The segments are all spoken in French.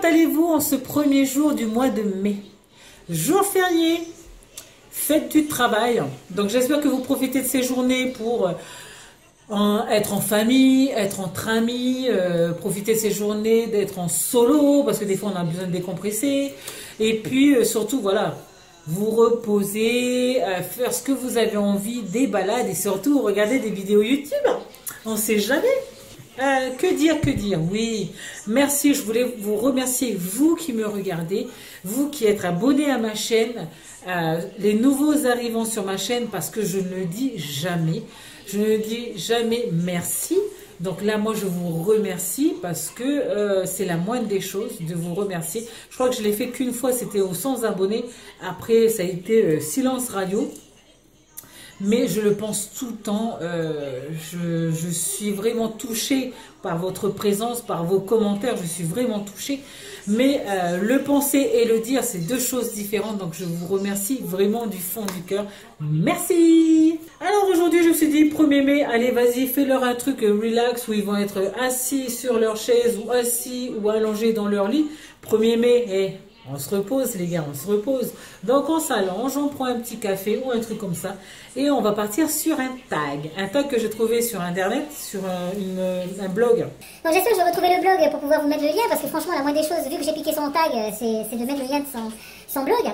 allez-vous en ce premier jour du mois de mai? Jour férié, fête du travail. Donc j'espère que vous profitez de ces journées pour être en famille, être entre amis, profiter de ces journées d'être en solo, parce que des fois on a besoin de décompresser. Et puis surtout, voilà, vous reposer, faire ce que vous avez envie, des balades et surtout regarder des vidéos YouTube. On ne sait jamais. Que dire, oui. Merci, je voulais vous remercier, vous qui me regardez, vous qui êtes abonnés à ma chaîne, les nouveaux arrivants sur ma chaîne, parce que je ne dis jamais, merci. Donc là, moi, je vous remercie parce que c'est la moindre des choses de vous remercier. Je crois que je l'ai fait qu'une fois, c'était aux 100 abonnés. Après, ça a été silence radio. Mais je le pense tout le temps, je suis vraiment touchée par votre présence, par vos commentaires, je suis vraiment touchée. Mais le penser et le dire, c'est deux choses différentes, donc je vous remercie vraiment du fond du cœur. Merci. Alors aujourd'hui, je me suis dit, 1er mai, allez vas-y, fais-leur un truc relax où ils vont être assis sur leur chaise ou assis ou allongés dans leur lit. 1er mai, on se repose les gars, on se repose. Donc on s'allonge, on prend un petit café ou un truc comme ça. Et on va partir sur un tag. Un tag que j'ai trouvé sur internet, sur un blog. Donc j'espère que je vais retrouver le blog pour pouvoir vous mettre le lien. Parce que franchement la moindre des choses, vu que j'ai piqué son tag, c'est de mettre le lien de son blog.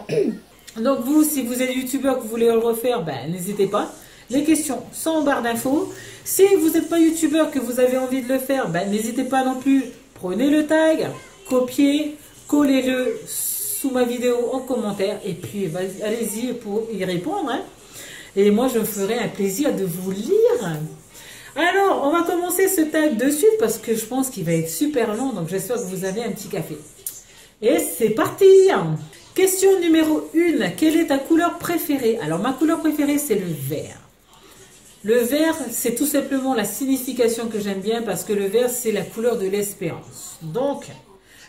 Donc vous, si vous êtes youtubeur que vous voulez le refaire, ben n'hésitez pas. Les questions sont en barre d'infos. Si vous n'êtes pas youtubeur que vous avez envie de le faire, ben n'hésitez pas non plus. Prenez le tag, copiez, collez-le sous ma vidéo en commentaire et puis allez-y pour y répondre. Hein. Et moi, je me ferai un plaisir de vous lire. Alors, on va commencer ce tag de suite parce que je pense qu'il va être super long. Donc, j'espère que vous avez un petit café. Et c'est parti. Question numéro 1. Quelle est ta couleur préférée? Alors, ma couleur préférée, c'est le vert. Le vert, c'est tout simplement la signification que j'aime bien parce que le vert, c'est la couleur de l'espérance. Donc,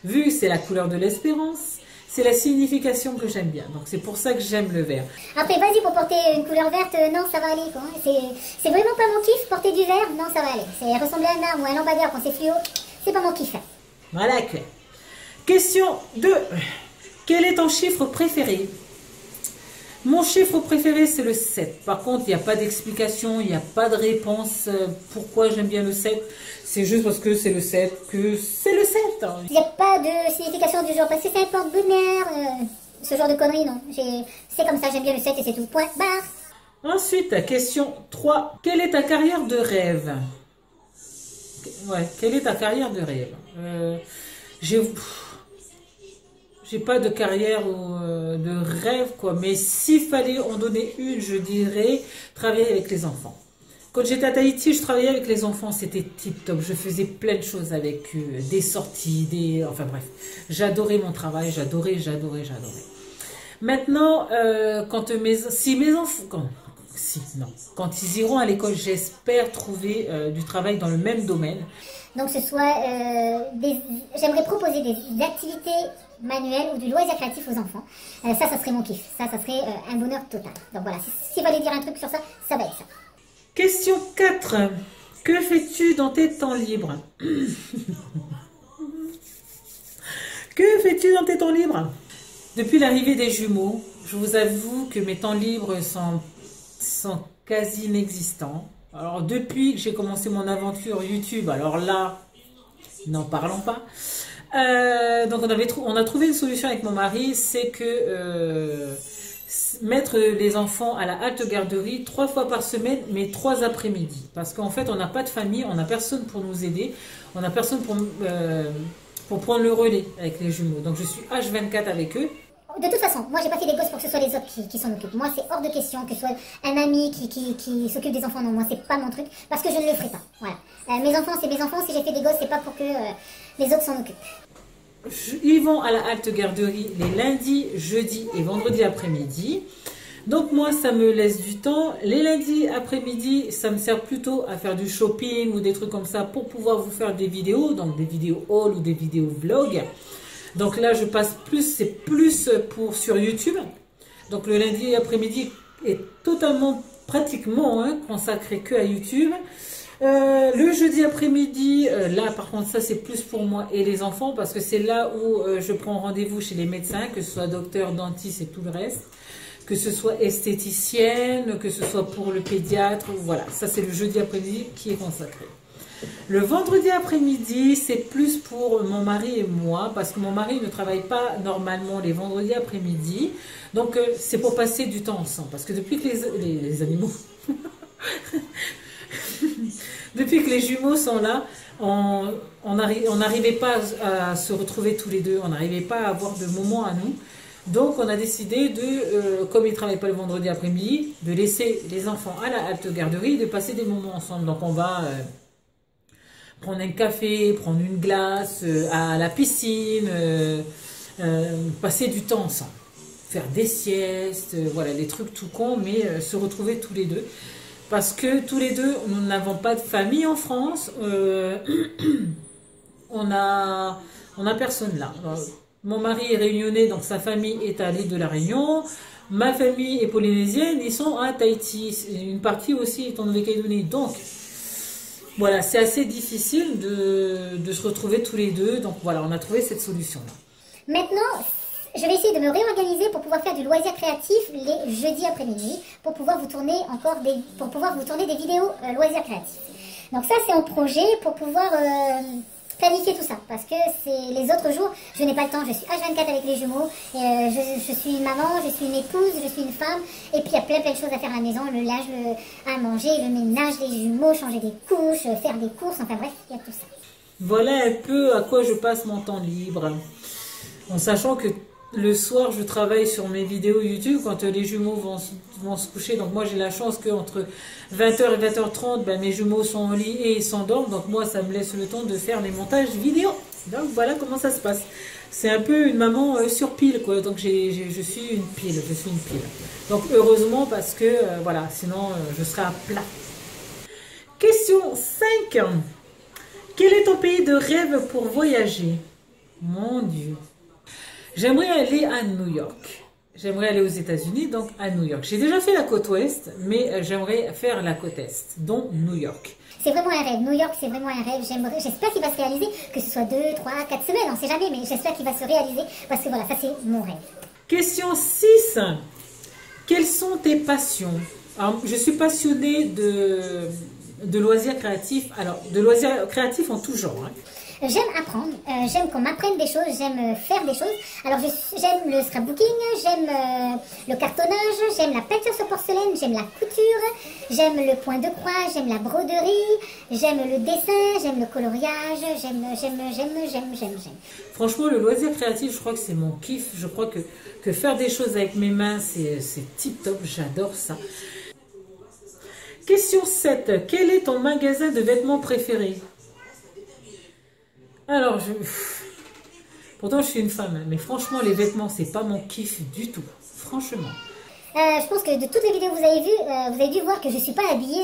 vu que c'est la couleur de l'espérance, c'est la signification que j'aime bien. Donc c'est pour ça que j'aime le vert. Après, vas-y, pour porter une couleur verte, non, ça va aller. C'est vraiment pas mon kiff, porter du vert, non, ça va aller. C'est ressembler à un arbre ou à un lampadaire quand c'est fluo, c'est pas mon kiff. Voilà, clair. Question 2. Quel est ton chiffre préféré? Mon chiffre préféré, c'est le 7. Par contre, il n'y a pas d'explication, il n'y a pas de réponse pourquoi j'aime bien le 7. C'est juste parce que c'est le 7 que c'est le 7. Il n'y a pas de signification du genre parce que c'est un porte-bonheur, ce genre de conneries, non. C'est comme ça, j'aime bien le 7 et c'est tout. Point, barre. Ensuite, question 3. Quelle est ta carrière de rêve? Ouais, quelle est ta carrière de rêve? J'ai pas de carrière ou de rêve, quoi. Mais s'il fallait en donner une, je dirais travailler avec les enfants. Quand j'étais à Tahiti, je travaillais avec les enfants, c'était tip top. Je faisais plein de choses avec eux, des sorties, enfin bref. J'adorais mon travail, j'adorais. Maintenant, quand ils iront à l'école, j'espère trouver du travail dans le même domaine. Donc ce soit j'aimerais proposer des activités manuelles ou du loisir créatif aux enfants. Ça serait mon kiff. Ça serait un bonheur total. Donc voilà, s'il fallait dire un truc sur ça, ça va être ça. Question 4. Que fais-tu dans tes temps libres? Que fais-tu dans tes temps libres? Depuis l'arrivée des jumeaux, je vous avoue que mes temps libres sont quasi inexistants. Alors depuis que j'ai commencé mon aventure YouTube, alors là, n'en parlons pas. Donc on a trouvé une solution avec mon mari, c'est que mettre les enfants à la halte garderie 3 fois par semaine, mais 3 après-midi. Parce qu'en fait, on n'a pas de famille, on n'a personne pour nous aider, on n'a personne pour prendre le relais avec les jumeaux. Donc je suis H24 avec eux. De toute façon, moi j'ai pas fait des gosses pour que ce soit les autres qui s'en occupent. Moi c'est hors de question que ce soit un ami qui s'occupe des enfants. Non, moi c'est pas mon truc parce que je ne le ferai pas. Voilà. Mes enfants c'est mes enfants. Si j'ai fait des gosses, c'est pas pour que les autres s'en occupent. Ils vont à la halte garderie les lundis, jeudis et vendredis après-midi. Donc moi ça me laisse du temps. Les lundis après-midi, ça me sert plutôt à faire du shopping ou des trucs comme ça pour pouvoir vous faire des vidéos, donc des vidéos haul ou des vidéos vlog. Donc là, je passe c'est plus sur YouTube. Donc le lundi après-midi est totalement, pratiquement consacré que à YouTube. Le jeudi après-midi, là par contre ça c'est plus pour moi et les enfants parce que c'est là où je prends rendez-vous chez les médecins, que ce soit docteur, dentiste et tout le reste, que ce soit esthéticienne, que ce soit pour le pédiatre, voilà, ça c'est le jeudi après-midi qui est consacré. Le vendredi après-midi, c'est plus pour mon mari et moi, parce que mon mari ne travaille pas normalement les vendredis après-midi. Donc, c'est pour passer du temps ensemble. Parce que depuis que les animaux... depuis que les jumeaux sont là, on n'arrivait pas à se retrouver tous les deux. On n'arrivait pas à avoir de moments à nous. Donc, on a décidé de, comme ils ne travaillent pas le vendredi après-midi, de laisser les enfants à la halte garderie et de passer des moments ensemble. Donc, on va... prendre un café, prendre une glace, à la piscine, passer du temps ensemble, faire des siestes, voilà, des trucs tout cons, mais se retrouver tous les deux. Parce que tous les deux, nous n'avons pas de famille en France, on a personne là. Alors, mon mari est réunionnais, donc sa famille est à l'île de la Réunion. Ma famille est polynésienne, ils sont à Tahiti. Une partie aussi est en Nouvelle-Calédonie. Donc, voilà, c'est assez difficile de se retrouver tous les deux. Donc voilà, on a trouvé cette solution-là. Maintenant, je vais essayer de me réorganiser pour pouvoir faire du loisir créatif les jeudis après-midi, pour pouvoir vous tourner des vidéos loisirs créatifs. Donc ça, c'est en projet pour pouvoir planifier tout ça, parce que c'est les autres jours, je n'ai pas le temps, je suis H24 avec les jumeaux, et, je suis une maman, je suis une épouse, je suis une femme, et puis il y a plein de choses à faire à la maison, le linge, à manger, le ménage, les jumeaux, changer des couches, faire des courses, enfin bref, il y a tout ça. Voilà un peu à quoi je passe mon temps libre, en sachant que le soir, je travaille sur mes vidéos YouTube quand les jumeaux vont se coucher. Donc moi, j'ai la chance qu'entre 20h et 20h30, ben, mes jumeaux sont au lit et ils s'endorment. Donc moi, ça me laisse le temps de faire les montages vidéo. Donc voilà comment ça se passe. C'est un peu une maman sur pile, quoi. Donc je suis une pile, Donc heureusement parce que, voilà, sinon je serais à plat. Question 5. Quel est ton pays de rêve pour voyager? Mon Dieu. J'aimerais aller à New York. J'aimerais aller aux États-Unis, donc à New York. J'ai déjà fait la côte ouest, mais j'aimerais faire la côte est, dont New York. C'est vraiment un rêve. New York, c'est vraiment un rêve. J'espère qu'il va se réaliser, que ce soit 2, 3, 4 semaines, on ne sait jamais, mais j'espère qu'il va se réaliser, parce que voilà, ça c'est mon rêve. Question 6. Quelles sont tes passions? Alors, je suis passionnée de loisirs créatifs, alors de loisirs créatifs en tout genre. Hein. J'aime apprendre, j'aime qu'on m'apprenne des choses, j'aime faire des choses. Alors j'aime le scrapbooking, j'aime le cartonnage, j'aime la peinture sur porcelaine, j'aime la couture, j'aime le point de croix, j'aime la broderie, j'aime le dessin, j'aime le coloriage, j'aime. Franchement, le loisir créatif, je crois que c'est mon kiff. Je crois que faire des choses avec mes mains, c'est tip top, j'adore ça. Question 7. Quel est ton magasin de vêtements préféré? Alors, pourtant je suis une femme, mais franchement les vêtements c'est pas mon kiff du tout, franchement. Je pense que de toutes les vidéos que vous avez dû voir que je suis pas habillée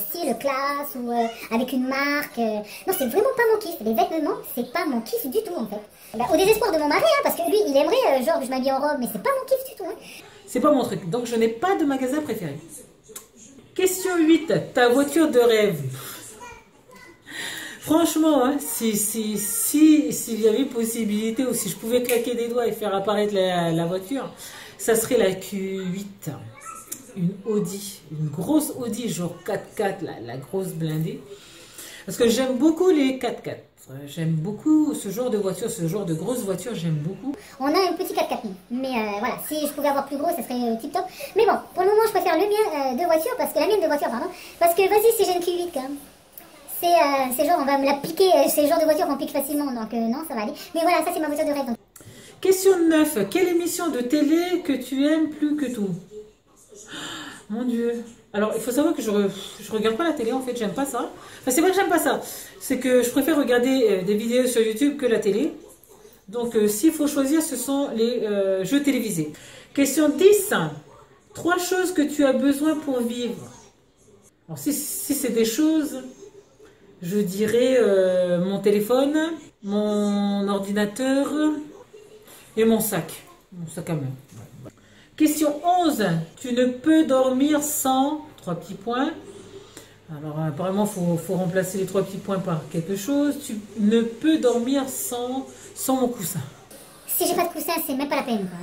style classe ou avec une marque. Non, c'est vraiment pas mon kiff. Les vêtements, c'est pas mon kiff du tout en fait. Bah, au désespoir de mon mari, hein, parce que lui, il aimerait genre que je m'habille en robe, mais c'est pas mon kiff du tout. Hein. C'est pas mon truc, donc je n'ai pas de magasin préféré. Question 8. Ta voiture de rêve? Franchement, hein, s'il y avait possibilité ou si je pouvais claquer des doigts et faire apparaître la voiture, ça serait la Q8. Une Audi, une grosse Audi, genre 4x4, la grosse blindée. Parce que j'aime beaucoup les 4x4. J'aime beaucoup ce genre de voiture, ce genre de grosse voiture, j'aime beaucoup. On a un petit 4x4, mais voilà, si je pouvais avoir plus gros, ça serait tip top. Mais bon, pour le moment, je préfère le mien de voiture, parce que la mienne de voiture, pardon. Parce que vas-y, si j'ai une Q8 quand même. C'est genre, on va me la piquer, c'est le genre de voiture qu'on pique facilement, donc non, ça va aller. Mais voilà, ça c'est ma voiture de rêve. Donc. Question 9. Quelle émission de télé que tu aimes plus que tout? Mon Dieu. Alors, il faut savoir que je regarde pas la télé, en fait, j'aime pas ça. Enfin, c'est vrai que j'aime pas ça. C'est que je préfère regarder des vidéos sur YouTube que la télé. Donc, s'il faut choisir, ce sont les jeux télévisés. Question 10. 3 choses que tu as besoin pour vivre. Alors, si c'est des choses... Je dirais mon téléphone, mon ordinateur et mon sac à main. Question 11. Tu ne peux dormir sans, 3 petits points, Alors, apparemment, faut remplacer les 3 petits points par quelque chose. Tu ne peux dormir sans mon coussin. Si j'ai pas de coussin, c'est même pas la peine, quoi.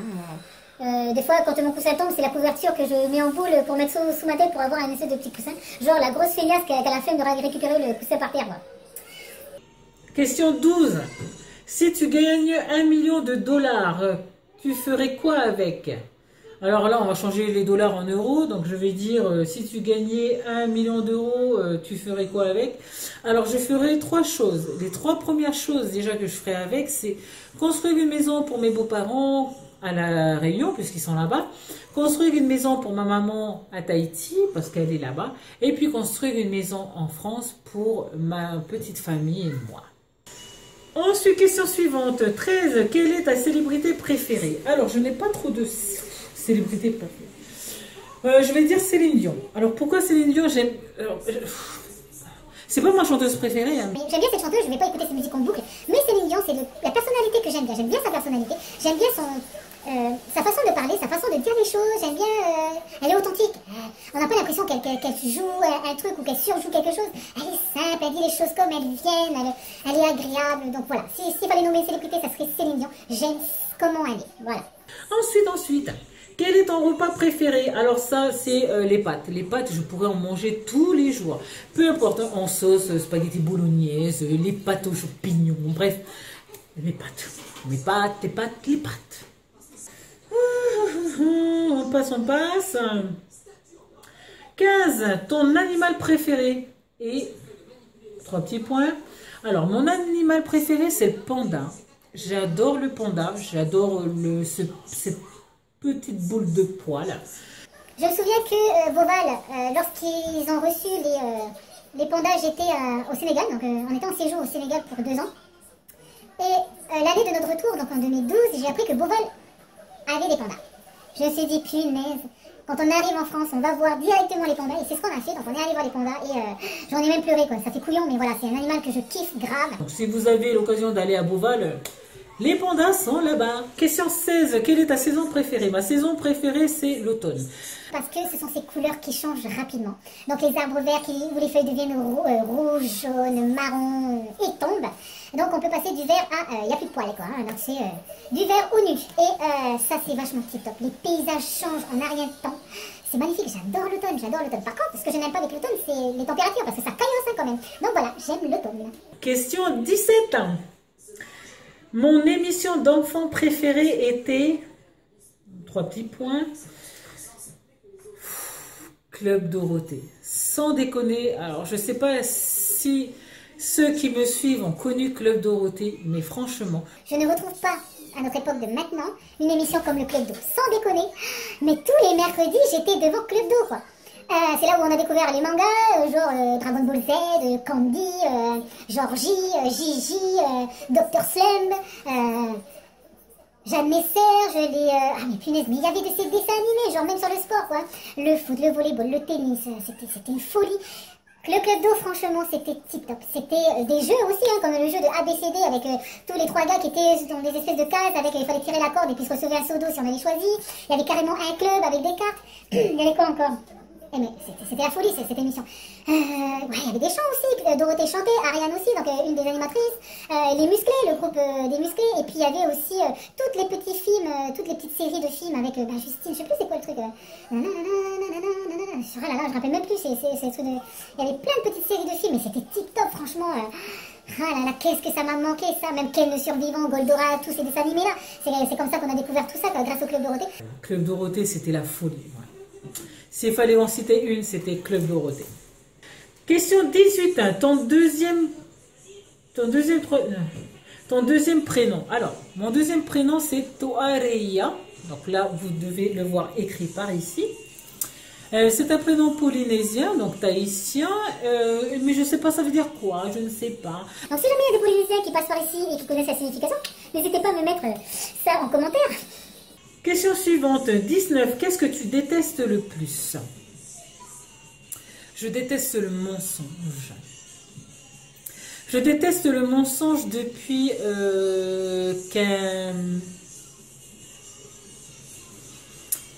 Des fois, quand mon coussin tombe, c'est la couverture que je mets en boule pour mettre sous ma tête pour avoir un essai de petit coussin. Genre la grosse feignasse qui a la flemme de récupérer le coussin par terre, quoi. Question 12. Si tu gagnes 1 million de dollars, tu ferais quoi avec? Alors là, on va changer les dollars en euros. Donc, je vais dire, si tu gagnais 1 million d'euros, tu ferais quoi avec? Alors, je ferais 3 choses. Les 3 premières choses déjà que je ferais avec, c'est construire une maison pour mes beaux-parents à La Réunion, puisqu'ils sont là-bas. Construire une maison pour ma maman à Tahiti, parce qu'elle est là-bas. Et puis, construire une maison en France pour ma petite famille et moi. Ensuite, question suivante. 13. Quelle est ta célébrité préférée? Alors, je n'ai pas trop de célébrité préférée. Je vais dire Céline Dion. Alors, pourquoi Céline Dion? J'aime... C'est pas ma chanteuse préférée. Hein. J'aime bien cette chanteuse, je vais pas écouter ses musiques en boucle. Mais Céline Dion, c'est la personnalité que j'aime bien. J'aime bien sa personnalité. J'aime bien sa façon de parler, sa façon de dire les choses. J'aime bien... elle est authentique. On n'a pas l'impression qu'elle joue un truc ou qu'elle surjoue quelque chose. Elle est simple, elle dit les choses comme elles viennent. Elle est agréable. Donc voilà, s'il fallait nommer une célébrité, ça serait Céline Dion. J'aime comment elle est. Voilà. Ensuite, quel est ton repas préféré? Alors ça, c'est les pâtes. Les pâtes, je pourrais en manger tous les jours. Peu importe, en sauce, spaghetti bolognaise, les pâtes aux champignons, bref. Les pâtes. Les pâtes. On passe. 15. Ton animal préféré? Et 3 petits points. Alors, mon animal préféré, c'est le panda. J'adore le panda. J'adore cette petite boule de poils. Je me souviens que Beauval, lorsqu'ils ont reçu les pandas, j'étais au Sénégal, donc on était en séjour au Sénégal pour 2 ans. Et l'année de notre retour, donc en 2012, j'ai appris que Beauval avait des pandas. Je me suis dit, punaise, quand on arrive en France, on va voir directement les pandas, et c'est ce qu'on a fait, donc on est allé voir les pandas, et j'en ai même pleuré, quoi. Ça fait couillon, mais voilà, c'est un animal que je kiffe grave. Donc, si vous avez l'occasion d'aller à Beauval, les pandas sont là-bas. Question 16. Quelle est ta saison préférée? Ma saison préférée, c'est l'automne. Parce que ce sont ces couleurs qui changent rapidement. Donc les arbres verts où les feuilles deviennent rouges, jaunes, marron et tombent. Donc on peut passer du vert à... il n'y a plus de poils, quoi. Hein, donc c'est du vert au nu. Et ça, c'est vachement tip-top. Les paysages changent en un rien de temps. C'est magnifique, j'adore l'automne. Par contre, ce que je n'aime pas avec l'automne, c'est les températures, parce que ça caillasse hein, quand même. Donc voilà, j'aime l'automne. Question 17. Mon émission d'enfant préférée était... 3 petits points. Club Dorothée. Sans déconner, alors je ne sais pas si ceux qui me suivent ont connu Club Dorothée, mais franchement... Je ne retrouve pas, à notre époque de maintenant, une émission comme le Club d'eau. Sans déconner, mais tous les mercredis, j'étais devant Club d'eau, quoi. C'est là où on a découvert les mangas, genre Dragon Ball Z, Candy, Georgie, Gigi, Dr. Slump, Jeanne Messer, ah mais punaise, mais il y avait de ces dessins animés, genre même sur le sport, quoi. Le foot, le volleyball, le tennis, c'était une folie. Le Club d'eau, franchement, c'était tip-top. C'était des jeux aussi, hein, comme le jeu de ABCD avec tous les 3 gars qui étaient dans des espèces de cases, avec il fallait tirer la corde et puis se recevoir un seau d'eau si on avait choisi. Il y avait carrément un club avec des cartes. Il y avait quoi encore? Eh mais c'était la folie cette émission. Ouais, il y avait des chants aussi, Dorothée chantait, Ariane aussi, donc une des animatrices, les musclés, le groupe des musclés, et puis il y avait aussi toutes les petits films, toutes les petites séries de films avec Justine, je sais plus c'est quoi le truc. Ah là là, je me rappelle même plus, il y avait plein de petites séries de films, et c'était tip top franchement. Ah là là, qu'est-ce que ça m'a manqué ça, même Ken le survivant, Goldora, tous ces dessins animés là, c'est comme ça qu'on a découvert tout ça quoi, grâce au Club Dorothée. Club Dorothée, c'était la folie. Ouais. S'il fallait en citer une, c'était Club Dorothée. Question 18. Ton deuxième prénom. Alors, mon deuxième prénom, c'est Toareia. Donc là, vous devez le voir écrit par ici. C'est un prénom polynésien, donc tahitien, mais je ne sais pas ça veut dire quoi, je ne sais pas. Donc si jamais il y a des Polynésiens qui passent par ici et qui connaissent la signification, n'hésitez pas à me mettre ça en commentaire. Question suivante, 19. Qu'est-ce que tu détestes le plus? Je déteste le mensonge. Je déteste le mensonge depuis qu'un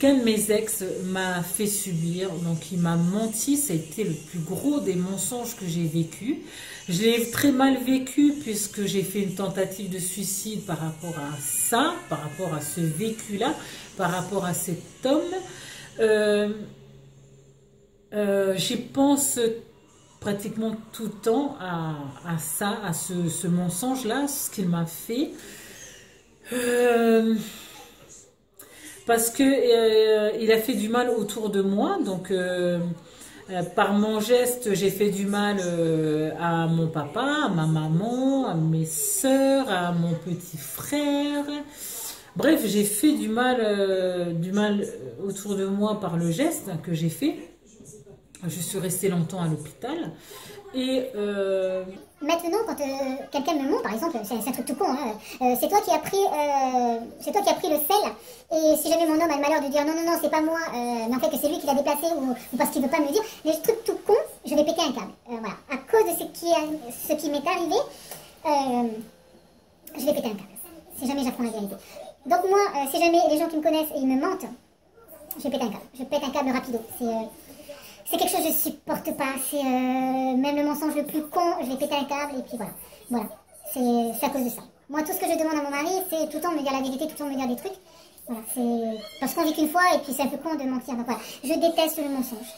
qu'un de mes ex m'a fait subir. Donc il m'a menti, ça a été le plus gros des mensonges que j'ai vécu. Je l'ai très mal vécu puisque j'ai fait une tentative de suicide par rapport à ça, par rapport à ce vécu-là, par rapport à cet homme. J'y pense pratiquement tout le temps à ça, à ce mensonge-là, ce qu'il m'a fait. Parce que il a fait du mal autour de moi, donc par mon geste, j'ai fait du mal à mon papa, à ma maman, à mes sœurs, à mon petit frère. Bref, j'ai fait du mal autour de moi par le geste que j'ai fait. Je suis restée longtemps à l'hôpital. Et maintenant, quand quelqu'un me ment, par exemple, c'est un truc tout con, hein, c'est toi qui as pris le sel, et si jamais mon homme a le malheur de dire non, non, non, c'est pas moi, mais en fait que c'est lui qui l'a déplacé, ou parce qu'il veut pas me le dire, les trucs tout cons, je vais péter un câble. Voilà. À cause de ce qui m'est arrivé, je vais péter un câble, si jamais j'apprends la vérité. Donc moi, si jamais les gens qui me connaissent et ils me mentent, je vais péter un câble. Je pète un câble rapido. C'est quelque chose que je supporte pas. C'est même le mensonge le plus con, je vais péter un câble et puis voilà. Voilà. C'est à cause de ça. Moi, tout ce que je demande à mon mari, c'est tout le temps de me dire la vérité, tout le temps de me dire des trucs. Voilà. C'est parce qu'on vit qu'une fois et puis c'est un peu con de mentir. Donc voilà. Je déteste le mensonge.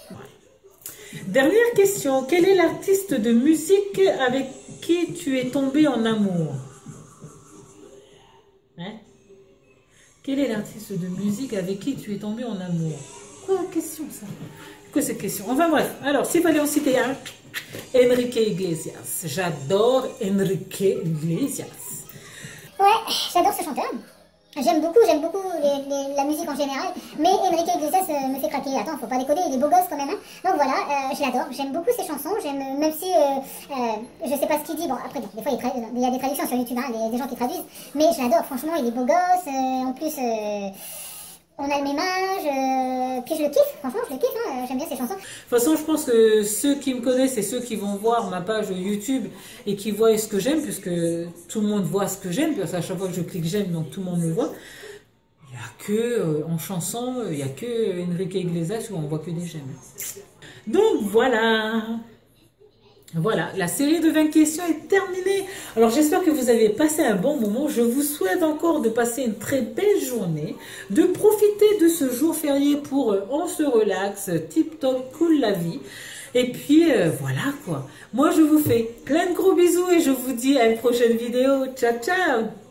dernière question, quel est l'artiste de musique avec qui tu es tombé en amour? Hein? Quel est l'artiste de musique avec qui tu es tombé en amour? Quoi la question ça? Que cette question. Enfin bref, alors s'il fallait en citer un, Enrique Iglesias. J'adore Enrique Iglesias. Ouais, j'adore ce chanteur. J'aime beaucoup la musique en général, mais Enrique Iglesias me fait craquer. Attends, faut pas déconner, il est beau gosse quand même. Hein. Donc voilà, je l'adore, j'aime beaucoup ses chansons, même si je sais pas ce qu'il dit. Bon, après, des fois il y a des traductions sur YouTube, hein, des gens qui traduisent, mais je l'adore, franchement, il est beau gosse. En plus, on a le même âge, puis je le kiffe, franchement, je le kiffe, hein, j'aime bien ses chansons. De toute façon, je pense que ceux qui me connaissent et ceux qui vont voir ma page YouTube et qui voient ce que j'aime, puisque tout le monde voit ce que j'aime, parce qu'à chaque fois que je clique j'aime, donc tout le monde le voit. Il n'y a que, en chanson, il n'y a que Enrique Iglesias où on voit que des j'aime. Donc voilà. Voilà, la série de 20 questions est terminée. Alors j'espère que vous avez passé un bon moment. Je vous souhaite encore de passer une très belle journée, de profiter de ce jour férié pour on se relaxe, tip top, cool la vie. Et puis voilà quoi. Moi je vous fais plein de gros bisous et je vous dis à une prochaine vidéo. Ciao ciao.